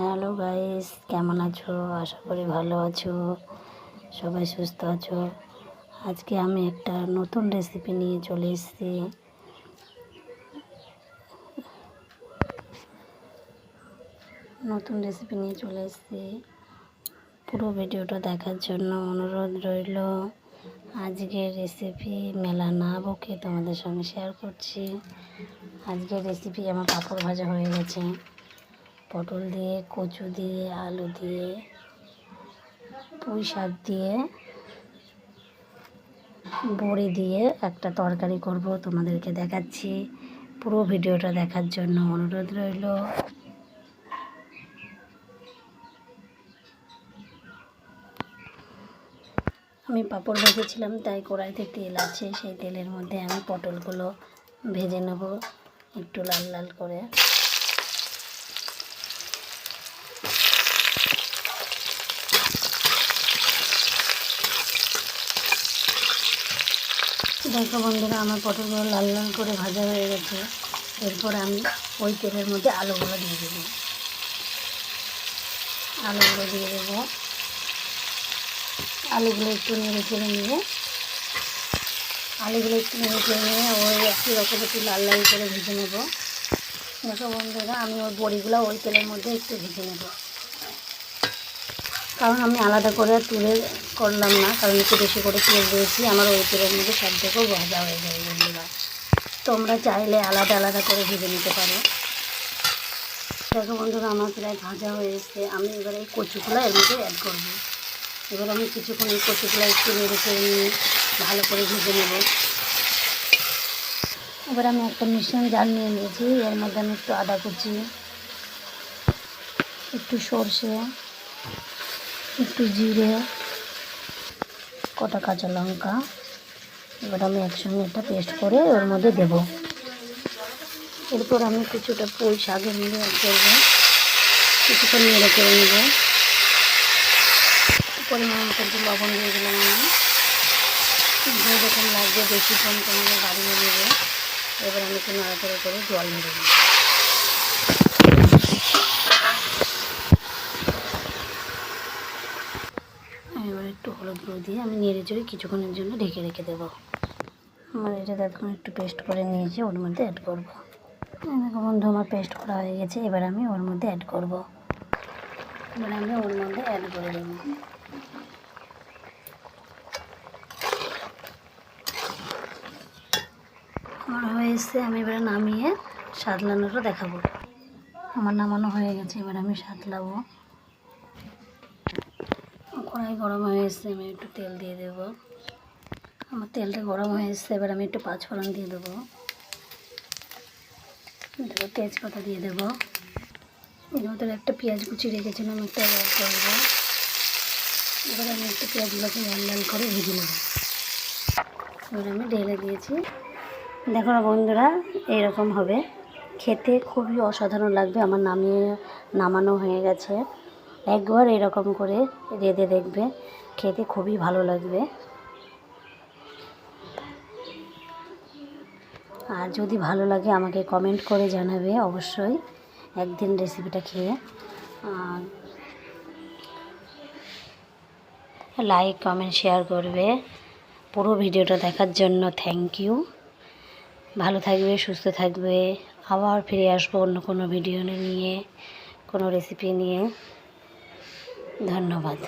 Hello guys, কেমন আছো? আশা করি ভালো আছো, সবাই সুস্থ আছো। আজকে আমি একটা নতুন রেসিপি নিয়ে চলে এসেছি। পুরো ভিডিওটা দেখার জন্য অনুরোধ রইল। আজকের রেসিপি মেলা না বকে তোমাদের সঙ্গে শেয়ার করছি। আজকের রেসিপি আমার পাঁপড় ভাজা হয়ে গেছে। পটল দিয়ে, কচু দিয়ে, আলু দিয়ে, পুঁই শাক দিয়ে, বড়ি দিয়ে একটা তরকারি করব, তোমাদেরকে দেখাচ্ছি। পুরো ভিডিওটা দেখার জন্য অনুরোধ রইল। আমি পাঁপড় ভেজেছিলাম, তাই কড়াইতে তেল আছে। সেই তেলের মধ্যে আমি পটলগুলো ভেজে নেব একটু লাল লাল করে। দেখো বন্ধুরা, আমার পটলগুলো লাল লাল করে ভাজা হয়ে গেছে। এরপর আমি ওই তেলের মধ্যে আলুগুলো দিয়ে দেবো। আলুগুলো একটু নেড়ে চেড়ে নিয়ে ওই একই রকম একটু লাল লাল করে ভেজে নেব। দেখো বন্ধুরা, আমি ওই বড়িগুলো ওই তেলের মধ্যে একটু ভেজে নেব, কারণ আমি আলাদা করে তুলে করলাম না, কারণ একটু বেশি করে তেল দিয়েছি। আমার ওই তেলের মধ্যে সব থেকেও ভাজা হয়ে যাবে বন্ধুরা। তোমরা চাইলে আলাদা আলাদা করে ভেজে নিতে পারো। দেখো বন্ধুরা, আমার প্রায় ভাজা হয়ে এসেছে। আমি এবার এই কচুগুলো এর মধ্যে অ্যাড করব। এবার আমি কিছুক্ষণ এই কচুগুলো একটু নেড়ে চেড়ে নিয়ে ভালো করে ভেজে নেব। এবার আমি একটা মিশ্রণ জাল নিয়ে নিয়েছি। এর মধ্যে আমি একটু আদা কুচি, একটু সর্ষে, একটু জিরে, কটা কাঁচা লঙ্কা, এবার আমি একসঙ্গে একটা পেস্ট করে ওর মধ্যে দেব। এরপর আমি কিছুটা পুঁই শাকের মধ্যে অ্যাড করবো, কিছুক্ষণ নেড়ে করে নেব। পরিমাণ মতো একটু লবণ দিয়ে দিলাম। আমি যেরকম লাগবে বেশি কম তোমাদের বাড়িয়ে নেবে। এবার আমি একটু নাড়াচাড়া করে জল মেরে দেবো। এবার একটু হলুদ গুঁড়ো দিয়ে আমি নেড়ে চেড়ে কিছুক্ষণের জন্য ঢেকে রেখে দেবো। আমার এটা দেখুন একটু পেস্ট করে নিয়েছি, ওর মধ্যে অ্যাড করবো। দেখো বন্ধু, আমার পেস্ট করা হয়ে গেছে। এবার আমি ওর মধ্যে অ্যাড করব। করে দেবো। আমার হয়ে এসছে। আমি এবার নামিয়ে সাতলানোটা দেখাবো। আমার নামানো হয়ে গেছে, এবার আমি সাতলাবো। কড়াই গরম হয়ে এসছে, আমি একটু তেল দিয়ে দেবো। আমার তেলটা গরম হয়ে এসছে, এবার আমি একটু পাঁচফোড়ন দিয়ে দেবো। তেজপাতা দিয়ে দেবো। এর মধ্যে একটা পেঁয়াজ কুচি রেখেছিলাম, একটা অ্যাড করবো। এবার আমি একটু পেঁয়াজগুলোকে লাল লাল করে ভেজে নেব। এবার আমি ঢেলে দিয়েছি। দেখো না বন্ধুরা, এইরকম হবে। খেতে খুবই অসাধারণ লাগবে। আমার নামানো হয়ে গেছে। একবার এরকম করে রেঁধে দেখবে, খেতে খুবই ভালো লাগবে। আর যদি ভালো লাগে আমাকে কমেন্ট করে জানাবে অবশ্যই, একদিন রেসিপিটা খেয়ে। লাইক, কমেন্ট, শেয়ার করবে। পুরো ভিডিওটা দেখার জন্য থ্যাংক ইউ। ভালো থাকবে, সুস্থ থাকবে। আবার ফিরে আসবো অন্য কোনো ভিডিও নিয়ে, কোনো রেসিপি নিয়ে। ধন্যবাদ।